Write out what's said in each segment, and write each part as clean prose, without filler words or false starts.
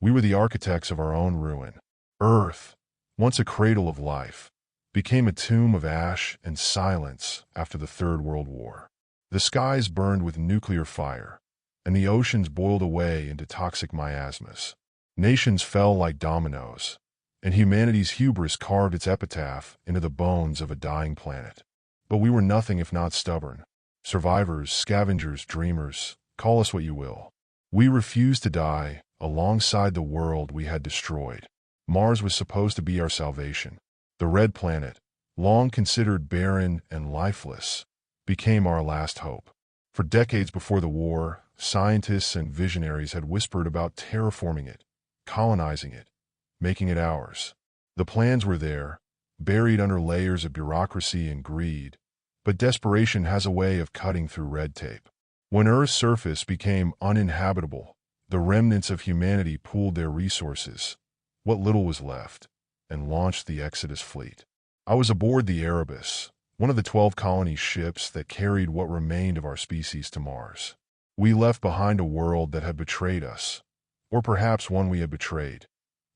We were the architects of our own ruin. Earth, once a cradle of life, became a tomb of ash and silence after the Third World War. The skies burned with nuclear fire, and the oceans boiled away into toxic miasmas. Nations fell like dominoes, and humanity's hubris carved its epitaph into the bones of a dying planet. But we were nothing if not stubborn. Survivors, scavengers, dreamers, call us what you will. We refused to die alongside the world we had destroyed. Mars was supposed to be our salvation. The red planet, long considered barren and lifeless, became our last hope. For decades before the war, scientists and visionaries had whispered about terraforming it, colonizing it, making it ours. The plans were there, buried under layers of bureaucracy and greed, but desperation has a way of cutting through red tape. When Earth's surface became uninhabitable, the remnants of humanity pooled their resources, what little was left, and launched the Exodus fleet. I was aboard the Erebus, one of the 12 colony ships that carried what remained of our species to Mars. We left behind a world that had betrayed us, or perhaps one we had betrayed,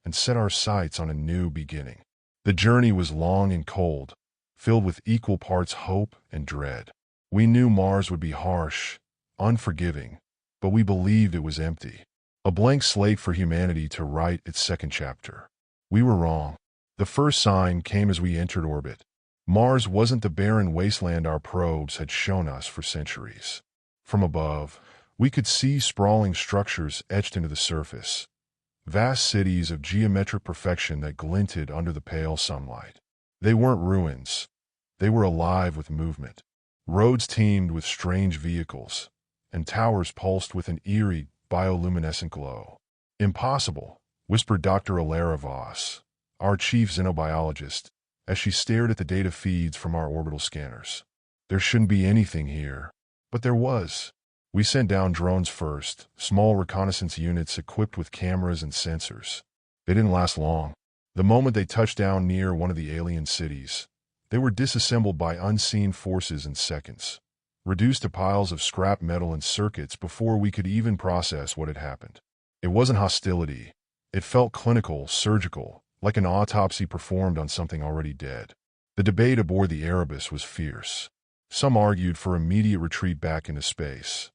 and set our sights on a new beginning. The journey was long and cold, filled with equal parts hope and dread. We knew Mars would be harsh, unforgiving, but we believed it was empty. A blank slate for humanity to write its second chapter. We were wrong. The first sign came as we entered orbit. Mars wasn't the barren wasteland our probes had shown us for centuries. From above, we could see sprawling structures etched into the surface, vast cities of geometric perfection that glinted under the pale sunlight. They weren't ruins. They were alive with movement. Roads teemed with strange vehicles, and towers pulsed with an eerie, bioluminescent glow. "Impossible," whispered Dr. Alara Voss, our chief xenobiologist, as she stared at the data feeds from our orbital scanners. "There shouldn't be anything here." But there was. We sent down drones first, small reconnaissance units equipped with cameras and sensors. They didn't last long. The moment they touched down near one of the alien cities, they were disassembled by unseen forces in seconds, reduced to piles of scrap metal and circuits before we could even process what had happened. It wasn't hostility. It felt clinical, surgical, like an autopsy performed on something already dead. The debate aboard the Erebus was fierce. Some argued for immediate retreat back into space,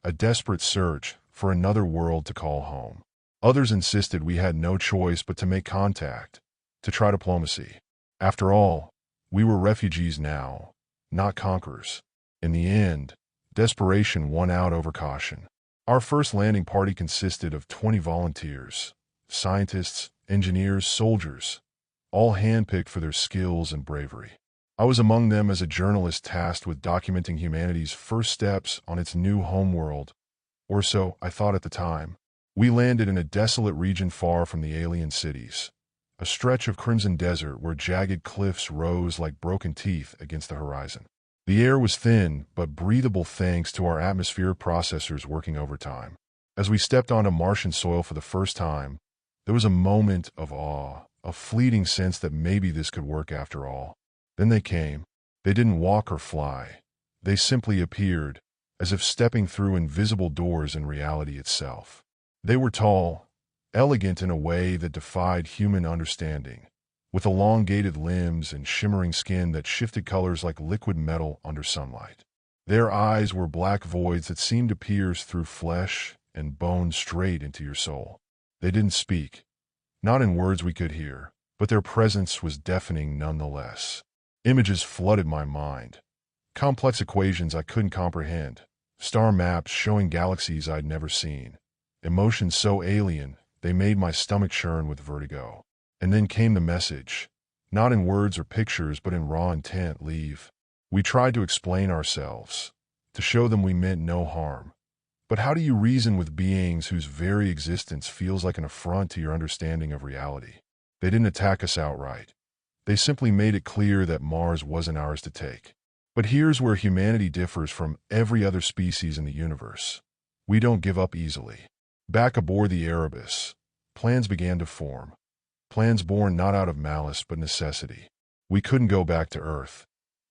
a desperate search for another world to call home. Others insisted we had no choice but to make contact, to try diplomacy. After all, we were refugees now, not conquerors. In the end, desperation won out over caution. Our first landing party consisted of 20 volunteers, scientists, engineers, soldiers, all handpicked for their skills and bravery. I was among them as a journalist tasked with documenting humanity's first steps on its new homeworld, or so I thought at the time. We landed in a desolate region far from the alien cities, a stretch of crimson desert where jagged cliffs rose like broken teeth against the horizon. The air was thin but breathable thanks to our atmospheric processors working overtime. As we stepped onto Martian soil for the first time, there was a moment of awe, a fleeting sense that maybe this could work after all. Then they came. They didn't walk or fly. They simply appeared, as if stepping through invisible doors in reality itself. They were tall, elegant in a way that defied human understanding, with elongated limbs and shimmering skin that shifted colors like liquid metal under sunlight. Their eyes were black voids that seemed to pierce through flesh and bone straight into your soul. They didn't speak, not in words we could hear, but their presence was deafening nonetheless. Images flooded my mind, complex equations I couldn't comprehend, star maps showing galaxies I'd never seen, emotions so alien they made my stomach churn with vertigo. And then came the message, not in words or pictures but in raw intent: leave. We tried to explain ourselves, to show them we meant no harm. But how do you reason with beings whose very existence feels like an affront to your understanding of reality? They didn't attack us outright. They simply made it clear that Mars wasn't ours to take. But here's where humanity differs from every other species in the universe. We don't give up easily. Back aboard the Erebus, plans began to form. Plans born not out of malice but necessity. We couldn't go back to Earth.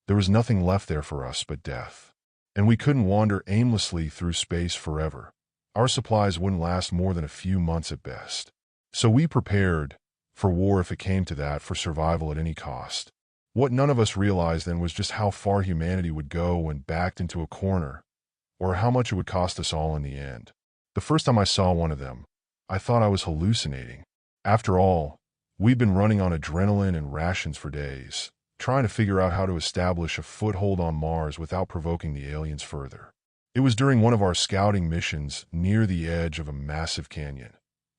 There was nothing left there for us but death. And we couldn't wander aimlessly through space forever. Our supplies wouldn't last more than a few months at best. So we prepared for war if it came to that, for survival at any cost. What none of us realized then was just how far humanity would go when backed into a corner, or how much it would cost us all in the end. The first time I saw one of them, I thought I was hallucinating. After all, we'd been running on adrenaline and rations for days, trying to figure out how to establish a foothold on Mars without provoking the aliens further. It was during one of our scouting missions near the edge of a massive canyon,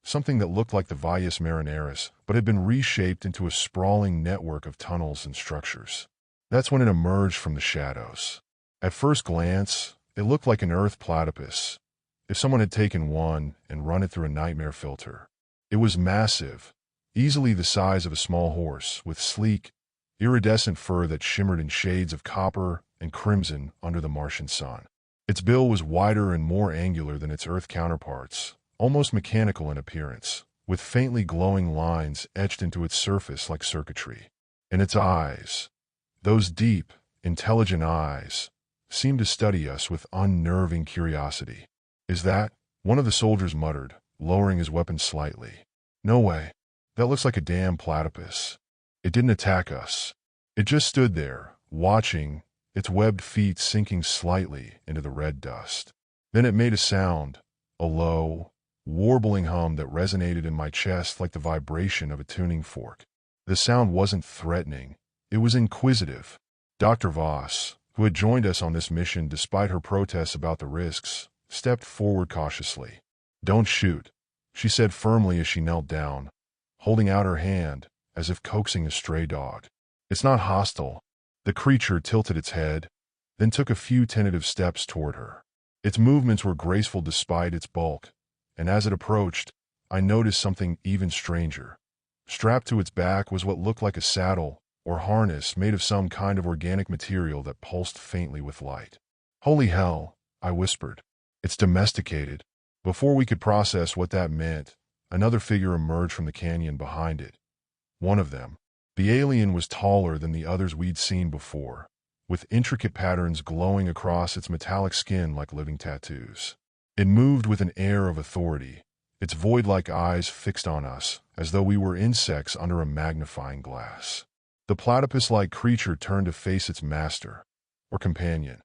something that looked like the Valles Marineris, but had been reshaped into a sprawling network of tunnels and structures. That's when it emerged from the shadows. At first glance, it looked like an Earth platypus, if someone had taken one and run it through a nightmare filter. It was massive, easily the size of a small horse, with sleek, iridescent fur that shimmered in shades of copper and crimson under the Martian sun. Its bill was wider and more angular than its Earth counterparts, almost mechanical in appearance, with faintly glowing lines etched into its surface like circuitry. And its eyes, those deep, intelligent eyes, seemed to study us with unnerving curiosity. "Is that?" one of the soldiers muttered, lowering his weapon slightly. "No way. That looks like a damn platypus." It didn't attack us. It just stood there, watching, its webbed feet sinking slightly into the red dust. Then it made a sound, a low, warbling hum that resonated in my chest like the vibration of a tuning fork. The sound wasn't threatening. It was inquisitive. Dr. Voss, who had joined us on this mission despite her protests about the risks, stepped forward cautiously. "Don't shoot," she said firmly as she knelt down, holding out her hand as if coaxing a stray dog. "It's not hostile." The creature tilted its head, then took a few tentative steps toward her. Its movements were graceful despite its bulk, and as it approached, I noticed something even stranger. Strapped to its back was what looked like a saddle or harness made of some kind of organic material that pulsed faintly with light. "Holy hell," I whispered. "It's domesticated." Before we could process what that meant, another figure emerged from the canyon behind it. One of them. The alien was taller than the others we'd seen before, with intricate patterns glowing across its metallic skin like living tattoos. It moved with an air of authority, its void-like eyes fixed on us, as though we were insects under a magnifying glass. The platypus-like creature turned to face its master, or companion,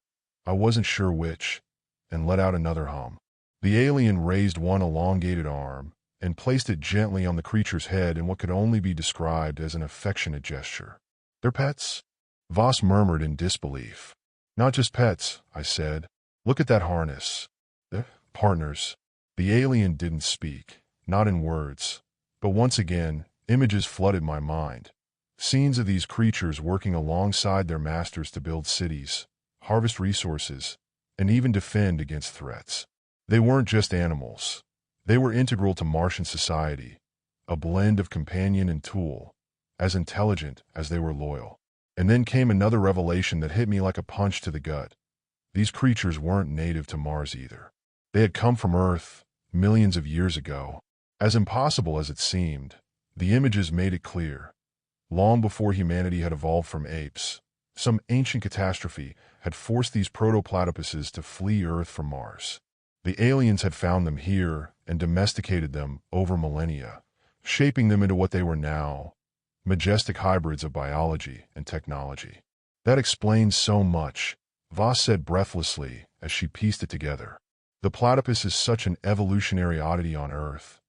I wasn't sure which, and let out another hum. The alien raised one elongated arm and placed it gently on the creature's head in what could only be described as an affectionate gesture. "They're pets?" Voss murmured in disbelief. "Not just pets," I said. "Look at that harness. They're partners." The alien didn't speak, not in words, but once again, images flooded my mind. Scenes of these creatures working alongside their masters to build cities, harvest resources, and even defend against threats. They weren't just animals. They were integral to Martian society, a blend of companion and tool, as intelligent as they were loyal. And then came another revelation that hit me like a punch to the gut. These creatures weren't native to Mars either. They had come from Earth, millions of years ago. As impossible as it seemed, the images made it clear. Long before humanity had evolved from apes, some ancient catastrophe had forced these proto-platypuses to flee Earth from Mars. The aliens had found them here and domesticated them over millennia, shaping them into what they were now, majestic hybrids of biology and technology. "That explains so much," Voss said breathlessly as she pieced it together. "The platypus is such an evolutionary oddity on Earth.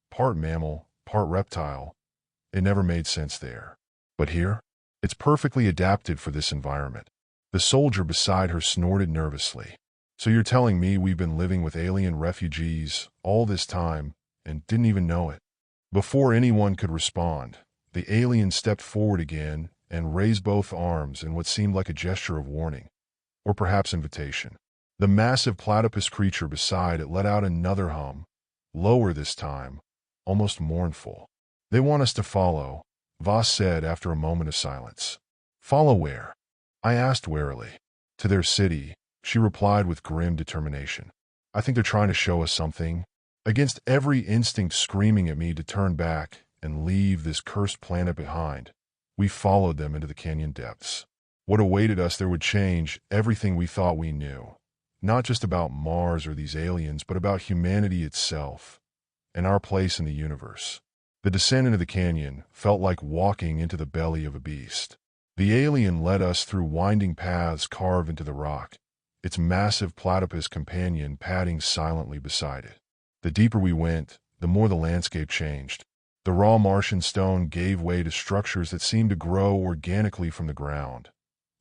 Part mammal, part reptile. It never made sense there. But here, it's perfectly adapted for this environment." The soldier beside her snorted nervously. "So you're telling me we've been living with alien refugees all this time and didn't even know it?" Before anyone could respond, the alien stepped forward again and raised both arms in what seemed like a gesture of warning, or perhaps invitation. The massive platypus creature beside it let out another hum, lower this time, almost mournful. "They want us to follow," Voss said after a moment of silence. "Follow where?" I asked warily. "To their city," she replied with grim determination. "I think they're trying to show us something." Against every instinct screaming at me to turn back and leave this cursed planet behind, we followed them into the canyon depths. What awaited us there would change everything we thought we knew, not just about Mars or these aliens, but about humanity itself and our place in the universe. The descent into the canyon felt like walking into the belly of a beast. The alien led us through winding paths carved into the rock, its massive platypus companion padding silently beside it. The deeper we went, the more the landscape changed. The raw Martian stone gave way to structures that seemed to grow organically from the ground,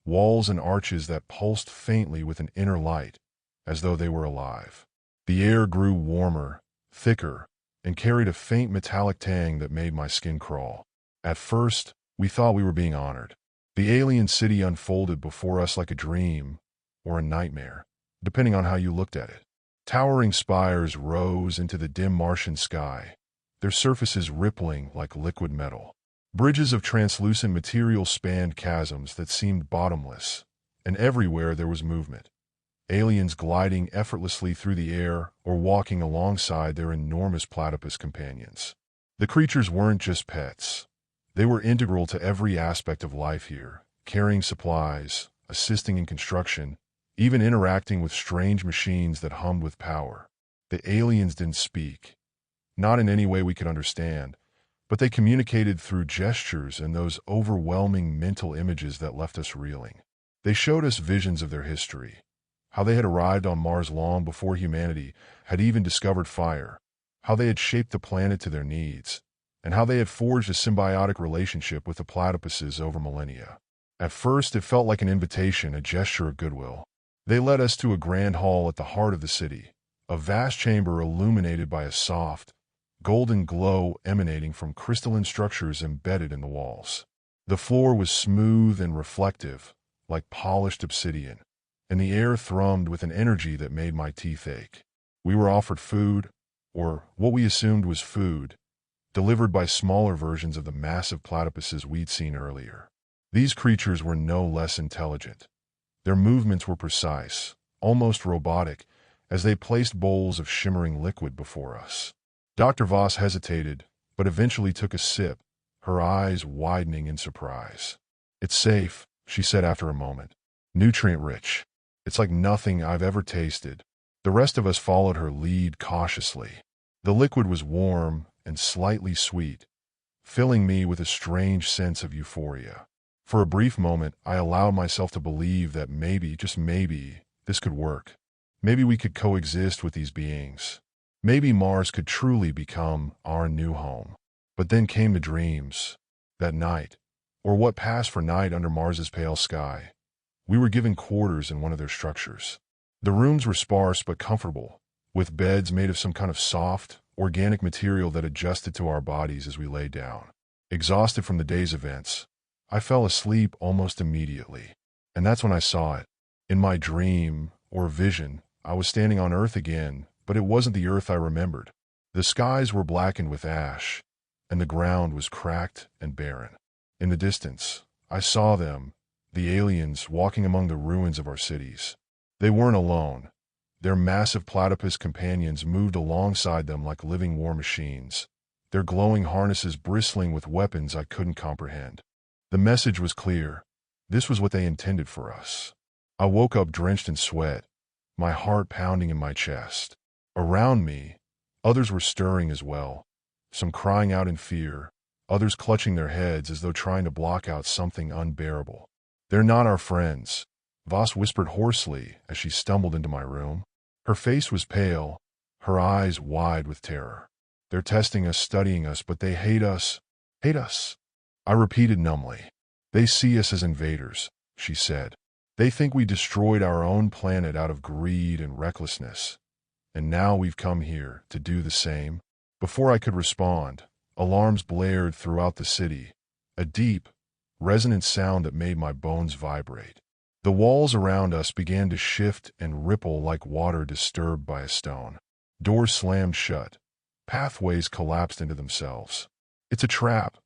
walls and arches that pulsed faintly with an inner light, as though they were alive. The air grew warmer, thicker, and carried a faint metallic tang that made my skin crawl. At first, we thought we were being honored. The alien city unfolded before us like a dream or a nightmare, depending on how you looked at it. Towering spires rose into the dim Martian sky, their surfaces rippling like liquid metal. Bridges of translucent material spanned chasms that seemed bottomless, and everywhere there was movement. Aliens gliding effortlessly through the air or walking alongside their enormous platypus companions. The creatures weren't just pets. They were integral to every aspect of life here, carrying supplies, assisting in construction, even interacting with strange machines that hummed with power. The aliens didn't speak, not in any way we could understand, but they communicated through gestures and those overwhelming mental images that left us reeling. They showed us visions of their history, how they had arrived on Mars long before humanity had even discovered fire, how they had shaped the planet to their needs, and how they had forged a symbiotic relationship with the platypuses over millennia. At first, it felt like an invitation, a gesture of goodwill. They led us to a grand hall at the heart of the city, a vast chamber illuminated by a soft, golden glow emanating from crystalline structures embedded in the walls. The floor was smooth and reflective, like polished obsidian, and the air thrummed with an energy that made my teeth ache. We were offered food, or what we assumed was food, delivered by smaller versions of the massive platypuses we'd seen earlier. These creatures were no less intelligent. Their movements were precise, almost robotic, as they placed bowls of shimmering liquid before us. Dr. Voss hesitated, but eventually took a sip, her eyes widening in surprise. "It's safe," she said after a moment. "Nutrient-rich. It's like nothing I've ever tasted." The rest of us followed her lead cautiously. The liquid was warm and slightly sweet, filling me with a strange sense of euphoria. For a brief moment, I allowed myself to believe that maybe, just maybe, this could work. Maybe we could coexist with these beings. Maybe Mars could truly become our new home. But then came the dreams. That night, or what passed for night under Mars's pale sky, we were given quarters in one of their structures. The rooms were sparse but comfortable, with beds made of some kind of soft, organic material that adjusted to our bodies as we lay down. Exhausted from the day's events, I fell asleep almost immediately. And that's when I saw it. In my dream, or vision, I was standing on Earth again, but it wasn't the Earth I remembered. The skies were blackened with ash, and the ground was cracked and barren. In the distance, I saw them, the aliens, walking among the ruins of our cities. They weren't alone. Their massive platypus companions moved alongside them like living war machines, their glowing harnesses bristling with weapons I couldn't comprehend. The message was clear. This was what they intended for us. I woke up drenched in sweat, my heart pounding in my chest. Around me, others were stirring as well, some crying out in fear, others clutching their heads as though trying to block out something unbearable. "They're not our friends," Voss whispered hoarsely as she stumbled into my room. Her face was pale, her eyes wide with terror. "They're testing us, studying us, but they hate us. Hate us." I repeated numbly. "They see us as invaders," she said. "They think we destroyed our own planet out of greed and recklessness. And now we've come here to do the same." Before I could respond, alarms blared throughout the city, a deep, resonant sound that made my bones vibrate. The walls around us began to shift and ripple like water disturbed by a stone. Doors slammed shut. Pathways collapsed into themselves. "It's a trap,"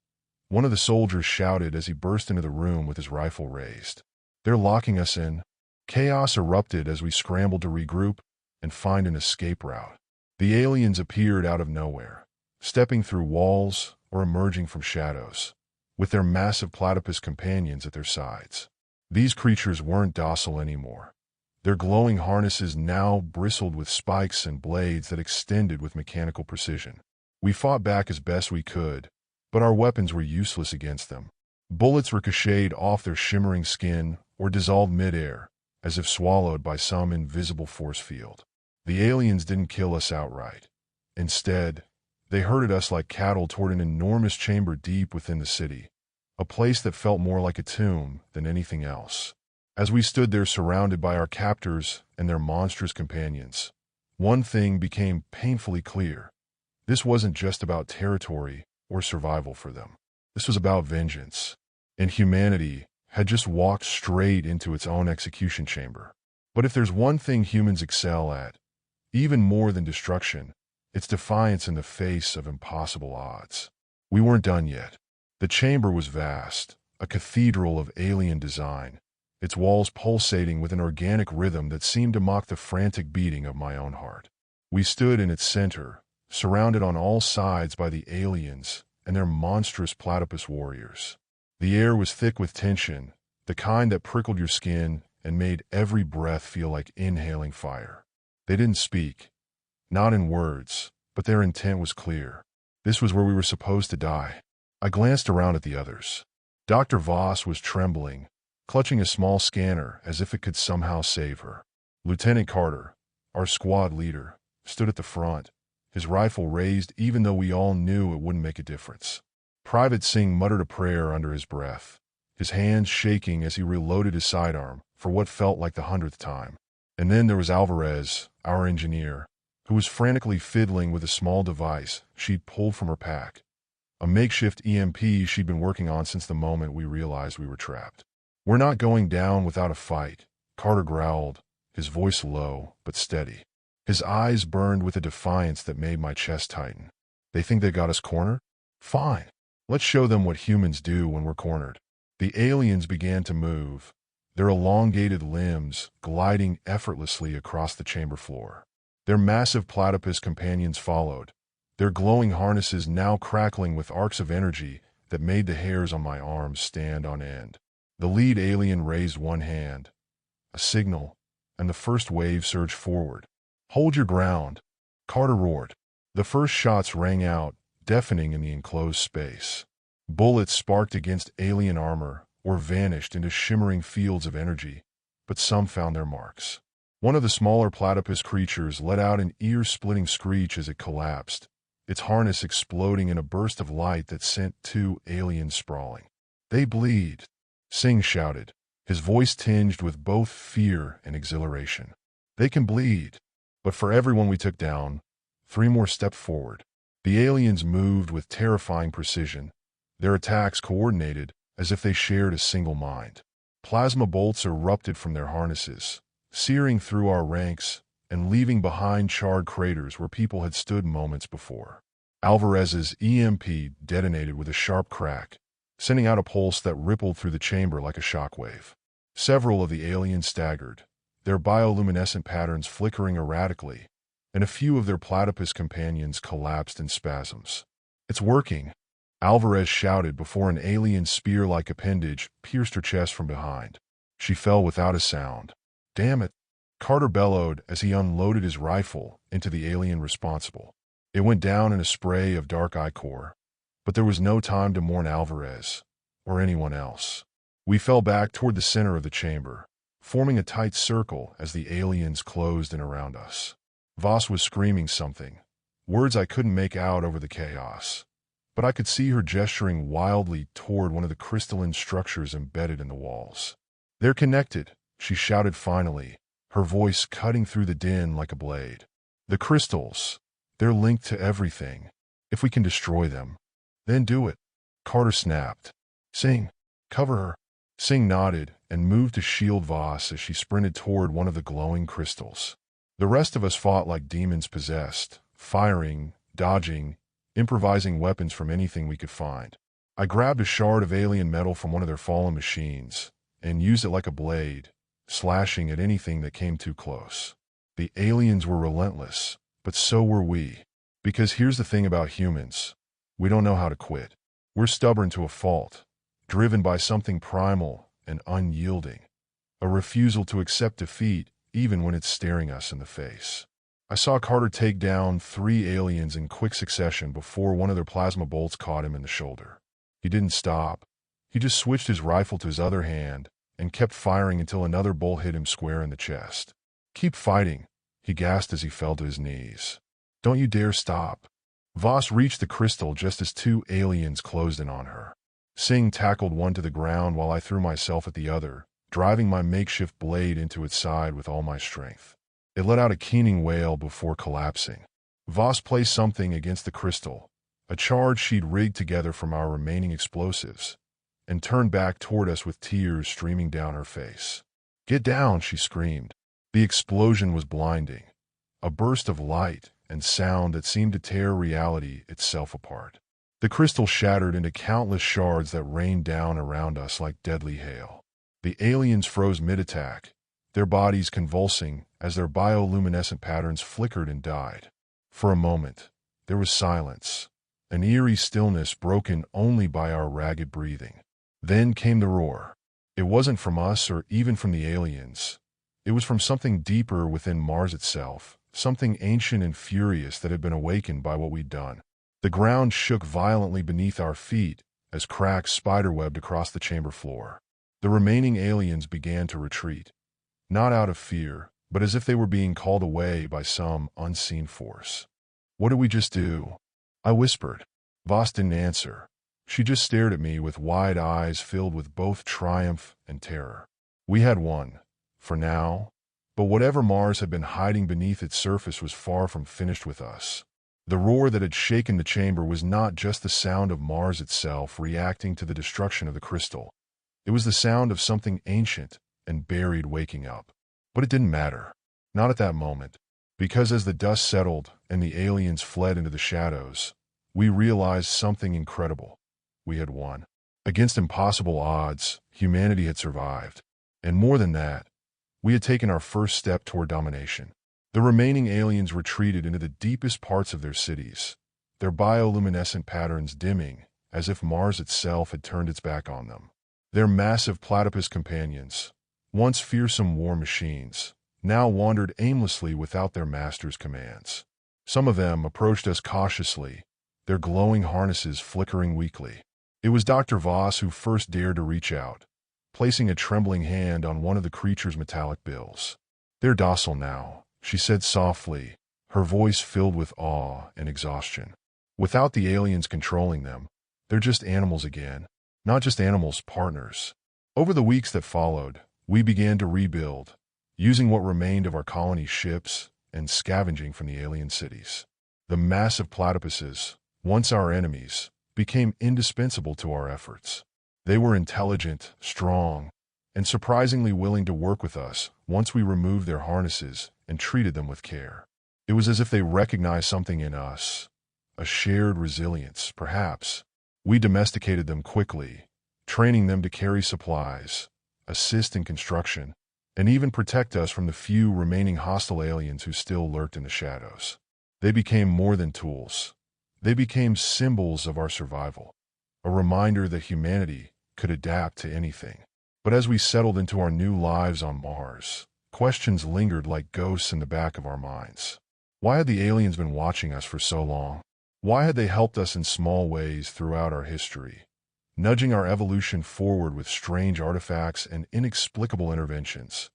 one of the soldiers shouted as he burst into the room with his rifle raised. "They're locking us in." Chaos erupted as we scrambled to regroup and find an escape route. The aliens appeared out of nowhere, stepping through walls or emerging from shadows, with their massive platypus companions at their sides. These creatures weren't docile anymore. Their glowing harnesses now bristled with spikes and blades that extended with mechanical precision. We fought back as best we could, but our weapons were useless against them. Bullets ricocheted off their shimmering skin or dissolved midair, as if swallowed by some invisible force field. The aliens didn't kill us outright. Instead, they herded us like cattle toward an enormous chamber deep within the city, a place that felt more like a tomb than anything else. As we stood there surrounded by our captors and their monstrous companions, one thing became painfully clear. This wasn't just about territory or survival for them. This was about vengeance. And humanity had just walked straight into its own execution chamber. But if there's one thing humans excel at, even more than destruction, it's defiance in the face of impossible odds. We weren't done yet. The chamber was vast, a cathedral of alien design, its walls pulsating with an organic rhythm that seemed to mock the frantic beating of my own heart. We stood in its center, surrounded on all sides by the aliens and their monstrous platypus warriors. The air was thick with tension, the kind that prickled your skin and made every breath feel like inhaling fire. They didn't speak, not in words, but their intent was clear. This was where we were supposed to die. I glanced around at the others. Dr. Voss was trembling, clutching a small scanner as if it could somehow save her. Lieutenant Carter, our squad leader, stood at the front, his rifle raised even though we all knew it wouldn't make a difference. Private Singh muttered a prayer under his breath, his hands shaking as he reloaded his sidearm for what felt like the 100th time. And then there was Alvarez, our engineer, who was frantically fiddling with a small device she'd pulled from her pack, a makeshift EMP she'd been working on since the moment we realized we were trapped. "We're not going down without a fight," Carter growled, his voice low but steady. His eyes burned with a defiance that made my chest tighten. "They think they got us cornered? Fine. Let's show them what humans do when we're cornered." The aliens began to move, their elongated limbs gliding effortlessly across the chamber floor. Their massive platypus companions followed, their glowing harnesses now crackling with arcs of energy that made the hairs on my arms stand on end. The lead alien raised one hand, a signal, and the first wave surged forward. "Hold your ground," Carter roared. The first shots rang out, deafening in the enclosed space. Bullets sparked against alien armor or vanished into shimmering fields of energy, but some found their marks. One of the smaller platypus creatures let out an ear-splitting screech as it collapsed, its harness exploding in a burst of light that sent two aliens sprawling. "They bleed," Singh shouted, his voice tinged with both fear and exhilaration. "They can bleed." But for everyone we took down, 3 more stepped forward. The aliens moved with terrifying precision, their attacks coordinated as if they shared a single mind. Plasma bolts erupted from their harnesses, searing through our ranks and leaving behind charred craters where people had stood moments before. Alvarez's EMP detonated with a sharp crack, sending out a pulse that rippled through the chamber like a shockwave. Several of the aliens staggered, their bioluminescent patterns flickering erratically, and a few of their platypus companions collapsed in spasms. "It's working," Alvarez shouted before an alien spear-like appendage pierced her chest from behind. She fell without a sound. "Damn it," Carter bellowed as he unloaded his rifle into the alien responsible. It went down in a spray of dark ichor, but there was no time to mourn Alvarez or anyone else. We fell back toward the center of the chamber, forming a tight circle as the aliens closed in around us. Voss was screaming something, words I couldn't make out over the chaos, but I could see her gesturing wildly toward one of the crystalline structures embedded in the walls. "They're connected," she shouted finally, her voice cutting through the din like a blade. "The crystals, they're linked to everything. If we can destroy them, then do it." Carter snapped. "Singh, cover her." Singh nodded and moved to shield Voss as she sprinted toward one of the glowing crystals. The rest of us fought like demons possessed, firing, dodging, improvising weapons from anything we could find. I grabbed a shard of alien metal from one of their fallen machines and used it like a blade, slashing at anything that came too close. The aliens were relentless, but so were we. Because here's the thing about humans. We don't know how to quit. We're stubborn to a fault, driven by something primal and unyielding. A refusal to accept defeat even when it's staring us in the face. I saw Carter take down 3 aliens in quick succession before one of their plasma bolts caught him in the shoulder. He didn't stop. He just switched his rifle to his other hand and kept firing until another bolt hit him square in the chest. "Keep fighting," he gasped as he fell to his knees. "Don't you dare stop." Voss reached the crystal just as 2 aliens closed in on her. Singh tackled one to the ground while I threw myself at the other, driving my makeshift blade into its side with all my strength. It let out a keening wail before collapsing. Voss placed something against the crystal, a charge she'd rigged together from our remaining explosives, and turned back toward us with tears streaming down her face. "Get down," she screamed. The explosion was blinding, a burst of light and sound that seemed to tear reality itself apart. The crystal shattered into countless shards that rained down around us like deadly hail. The aliens froze mid-attack, their bodies convulsing as their bioluminescent patterns flickered and died. For a moment, there was silence, an eerie stillness broken only by our ragged breathing. Then came the roar. It wasn't from us or even from the aliens. It was from something deeper within Mars itself, something ancient and furious that had been awakened by what we'd done. The ground shook violently beneath our feet as cracks spiderwebbed across the chamber floor. The remaining aliens began to retreat, not out of fear, but as if they were being called away by some unseen force. "What did we just do?" I whispered. Voss didn't answer. She just stared at me with wide eyes filled with both triumph and terror. We had won, for now, but whatever Mars had been hiding beneath its surface was far from finished with us. The roar that had shaken the chamber was not just the sound of Mars itself reacting to the destruction of the crystal. It was the sound of something ancient and buried waking up. But it didn't matter. Not at that moment. Because as the dust settled and the aliens fled into the shadows, we realized something incredible. We had won. Against impossible odds, humanity had survived. And more than that, we had taken our first step toward domination. The remaining aliens retreated into the deepest parts of their cities, their bioluminescent patterns dimming as if Mars itself had turned its back on them. Their massive platypus companions, once fearsome war machines, now wandered aimlessly without their master's commands. Some of them approached us cautiously, their glowing harnesses flickering weakly. It was Dr. Voss who first dared to reach out, placing a trembling hand on one of the creature's metallic bills. "They're docile now," she said softly, her voice filled with awe and exhaustion. "Without the aliens controlling them, they're just animals again. Not just animals, partners." Over the weeks that followed, we began to rebuild, using what remained of our colony's ships and scavenging from the alien cities. The massive platypuses, once our enemies, became indispensable to our efforts. They were intelligent, strong, and surprisingly willing to work with us once we removed their harnesses and treated them with care. It was as if they recognized something in us, a shared resilience, perhaps. We domesticated them quickly, training them to carry supplies, assist in construction, and even protect us from the few remaining hostile aliens who still lurked in the shadows. They became more than tools. They became symbols of our survival, a reminder that humanity could adapt to anything. But as we settled into our new lives on Mars, questions lingered like ghosts in the back of our minds. Why had the aliens been watching us for so long? Why had they helped us in small ways throughout our history, nudging our evolution forward with strange artifacts and inexplicable interventions,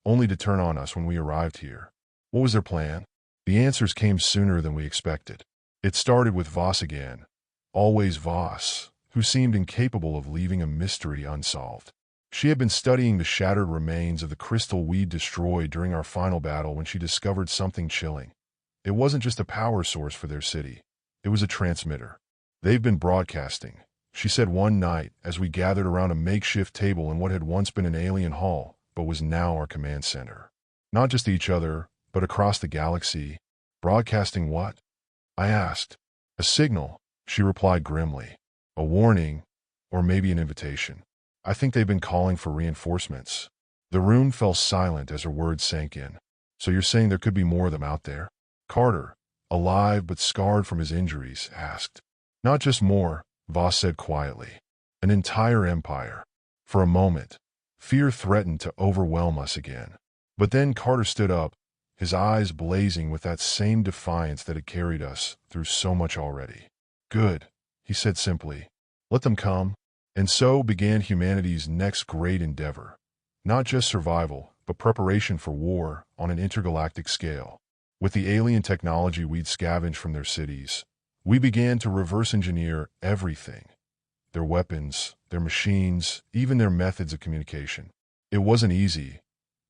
only to turn on us when we arrived here? What was their plan? The answers came sooner than we expected. It started with Voss again, always Voss, who seemed incapable of leaving a mystery unsolved. She had been studying the shattered remains of the crystal we'd destroyed during our final battle when she discovered something chilling. It wasn't just a power source for their city. It was a transmitter. "They've been broadcasting," she said one night as we gathered around a makeshift table in what had once been an alien hall, but was now our command center. "Not just to each other, but across the galaxy." "Broadcasting what?" I asked. "A signal," she replied grimly. "A warning, or maybe an invitation. I think they've been calling for reinforcements." The room fell silent as her words sank in. "So you're saying there could be more of them out there?" Carter, alive but scarred from his injuries, asked. "Not just more," Voss said quietly. "An entire empire." For a moment, fear threatened to overwhelm us again. But then Carter stood up, his eyes blazing with that same defiance that had carried us through so much already. "Good," he said simply. "Let them come." And so began humanity's next great endeavor. Not just survival, but preparation for war on an intergalactic scale. With the alien technology we'd scavenged from their cities, we began to reverse engineer everything. Their weapons, their machines, even their methods of communication. It wasn't easy.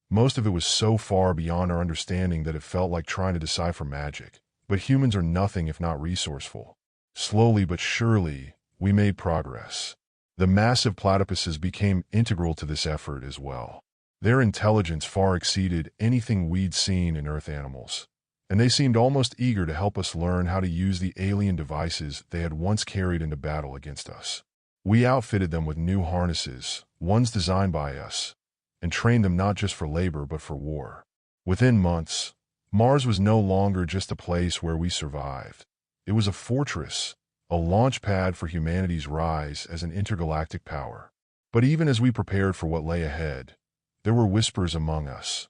Most of it was so far beyond our understanding that it felt like trying to decipher magic. But humans are nothing if not resourceful. Slowly but surely, we made progress. The massive platypuses became integral to this effort as well. Their intelligence far exceeded anything we'd seen in Earth animals, and they seemed almost eager to help us learn how to use the alien devices they had once carried into battle against us. We outfitted them with new harnesses, ones designed by us, and trained them not just for labor but for war. Within months, Mars was no longer just a place where we survived. It was a fortress, a launch pad for humanity's rise as an intergalactic power. But even as we prepared for what lay ahead, there were whispers among us,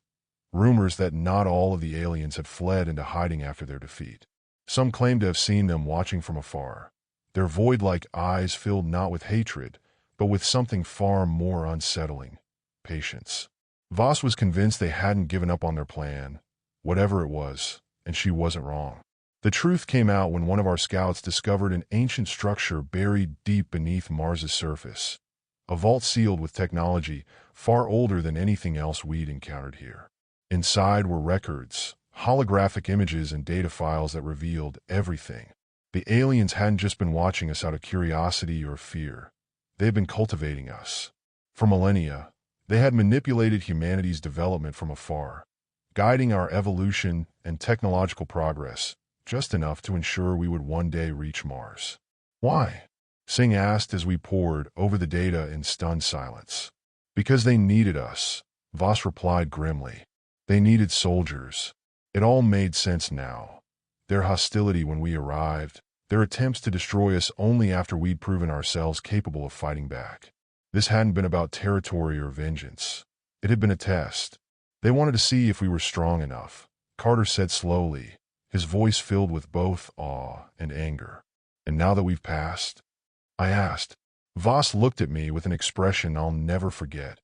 rumors that not all of the aliens had fled into hiding after their defeat. Some claimed to have seen them watching from afar, their void-like eyes filled not with hatred, but with something far more unsettling: patience. Voss was convinced they hadn't given up on their plan, whatever it was, and she wasn't wrong. The truth came out when one of our scouts discovered an ancient structure buried deep beneath Mars's surface, a vault sealed with technology far older than anything else we'd encountered here. Inside were records, holographic images, and data files that revealed everything. The aliens hadn't just been watching us out of curiosity or fear. They had been cultivating us. For millennia, they had manipulated humanity's development from afar, guiding our evolution and technological progress, just enough to ensure we would one day reach Mars. "Why?" Singh asked as we pored over the data in stunned silence. "Because they needed us," Voss replied grimly. "They needed soldiers." It all made sense now. Their hostility when we arrived, their attempts to destroy us only after we'd proven ourselves capable of fighting back. This hadn't been about territory or vengeance. It had been a test. They wanted to see if we were strong enough, Carter said slowly, his voice filled with both awe and anger. "And now that we've passed?" I asked. Voss looked at me with an expression I'll never forget,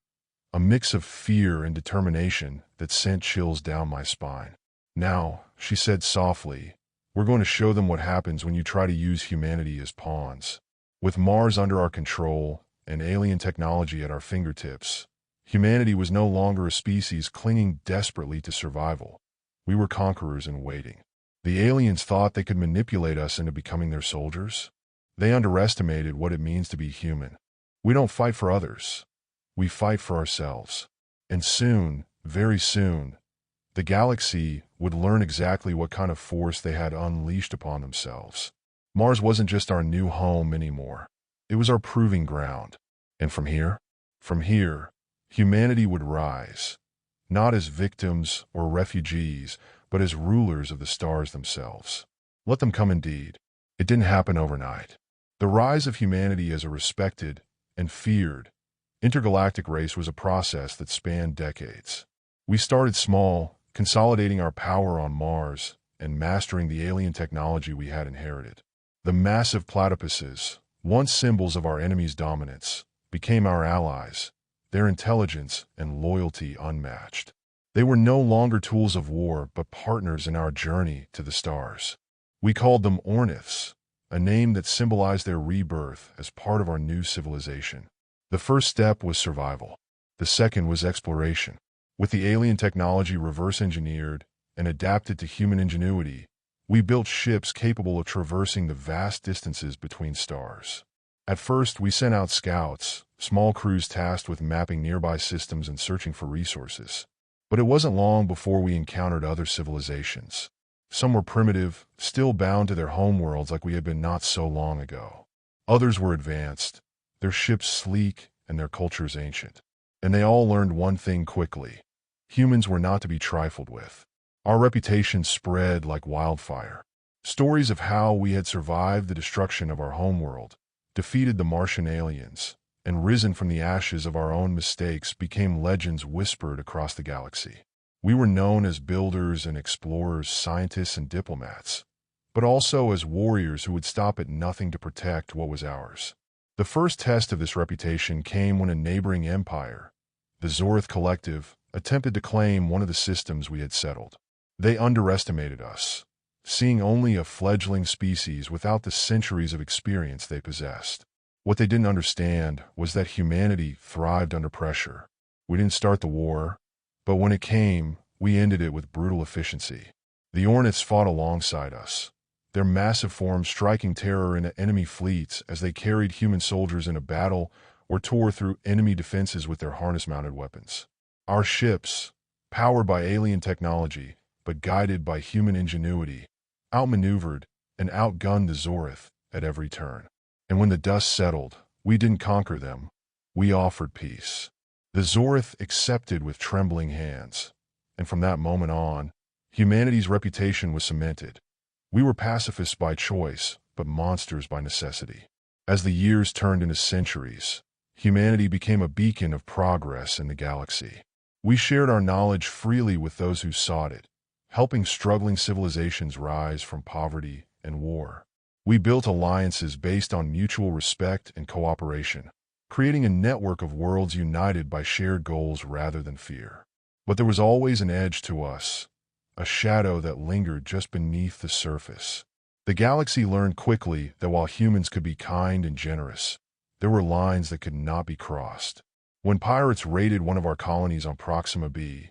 a mix of fear and determination that sent chills down my spine. "Now," she said softly, "we're going to show them what happens when you try to use humanity as pawns." With Mars under our control and alien technology at our fingertips, humanity was no longer a species clinging desperately to survival. We were conquerors in waiting. The aliens thought they could manipulate us into becoming their soldiers. They underestimated what it means to be human. We don't fight for others. We fight for ourselves. And soon, very soon, the galaxy would learn exactly what kind of force they had unleashed upon themselves. Mars wasn't just our new home anymore. It was our proving ground. And from here, humanity would rise, not as victims or refugees, but as rulers of the stars themselves. Let them come indeed. It didn't happen overnight. The rise of humanity as a respected and feared intergalactic race was a process that spanned decades. We started small, consolidating our power on Mars and mastering the alien technology we had inherited. The massive platypuses, once symbols of our enemy's dominance, became our allies, their intelligence and loyalty unmatched. They were no longer tools of war, but partners in our journey to the stars. We called them Orniths, a name that symbolized their rebirth as part of our new civilization. The first step was survival. The second was exploration. With the alien technology reverse-engineered and adapted to human ingenuity, we built ships capable of traversing the vast distances between stars. At first, we sent out scouts, small crews tasked with mapping nearby systems and searching for resources. But it wasn't long before we encountered other civilizations. Some were primitive, still bound to their homeworlds like we had been not so long ago. Others were advanced, their ships sleek and their cultures ancient. And they all learned one thing quickly: humans were not to be trifled with. Our reputation spread like wildfire. Stories of how we had survived the destruction of our homeworld, defeated the Martian aliens, and risen from the ashes of our own mistakes became legends whispered across the galaxy. We were known as builders and explorers, scientists and diplomats, but also as warriors who would stop at nothing to protect what was ours. The first test of this reputation came when a neighboring empire, the Zorith Collective, attempted to claim one of the systems we had settled. They underestimated us, seeing only a fledgling species without the centuries of experience they possessed. What they didn't understand was that humanity thrived under pressure. We didn't start the war, but when it came, we ended it with brutal efficiency. The Orniths fought alongside us, their massive forms striking terror into enemy fleets as they carried human soldiers into battle or tore through enemy defenses with their harness-mounted weapons. Our ships, powered by alien technology but guided by human ingenuity, outmaneuvered and outgunned the Zorith at every turn. And when the dust settled, we didn't conquer them, we offered peace. The Zorith accepted with trembling hands, and from that moment on, humanity's reputation was cemented. We were pacifists by choice, but monsters by necessity. As the years turned into centuries, humanity became a beacon of progress in the galaxy. We shared our knowledge freely with those who sought it, helping struggling civilizations rise from poverty and war. We built alliances based on mutual respect and cooperation, creating a network of worlds united by shared goals rather than fear. But there was always an edge to us, a shadow that lingered just beneath the surface. The galaxy learned quickly that while humans could be kind and generous, there were lines that could not be crossed. When pirates raided one of our colonies on Proxima B,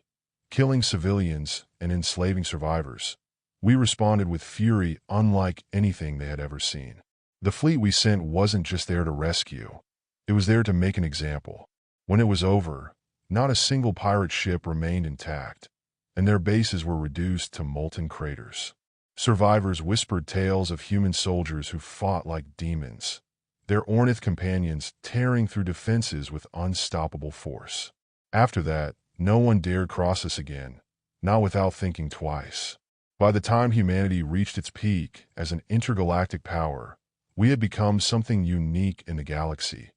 killing civilians and enslaving survivors, we responded with fury unlike anything they had ever seen. The fleet we sent wasn't just there to rescue, it was there to make an example. When it was over, not a single pirate ship remained intact, and their bases were reduced to molten craters. Survivors whispered tales of human soldiers who fought like demons, their Ornith companions tearing through defenses with unstoppable force. After that, no one dared cross us again, not without thinking twice. By the time humanity reached its peak as an intergalactic power, we had become something unique in the galaxy,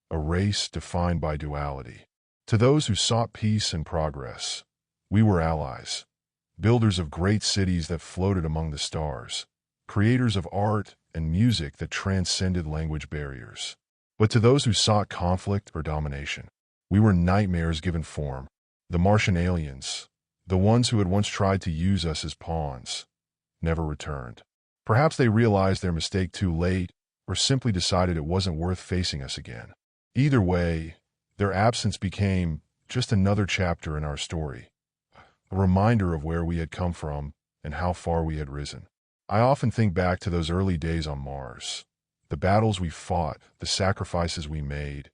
a race defined by duality. To those who sought peace and progress, we were allies, builders of great cities that floated among the stars, creators of art and music that transcended language barriers. But to those who sought conflict or domination, we were nightmares given form. The Martian aliens, the ones who had once tried to use us as pawns, never returned. Perhaps they realized their mistake too late, or simply decided it wasn't worth facing us again. Either way, their absence became just another chapter in our story, a reminder of where we had come from and how far we had risen. I often think back to those early days on Mars, the battles we fought, the sacrifices we made,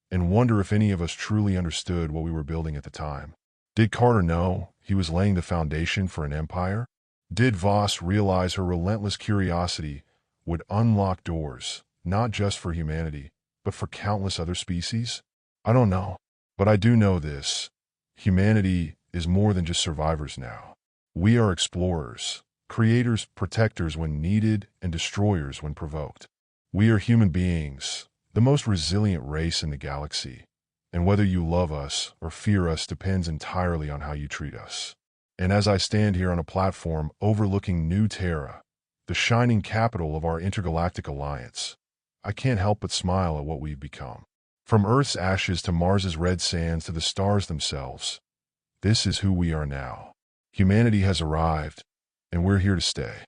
and wonder if any of us truly understood what we were building at the time. Did Carter know he was laying the foundation for an empire? Did Voss realize her relentless curiosity would unlock doors, not just for humanity, but for countless other species? I don't know, but I do know this. Humanity is more than just survivors now. We are explorers, creators, protectors when needed, and destroyers when provoked. We are human beings, the most resilient race in the galaxy, and whether you love us or fear us depends entirely on how you treat us. And as I stand here on a platform overlooking New Terra, the shining capital of our intergalactic alliance, I can't help but smile at what we've become. From Earth's ashes to Mars's red sands to the stars themselves, this is who we are now. Humanity has arrived, and we're here to stay.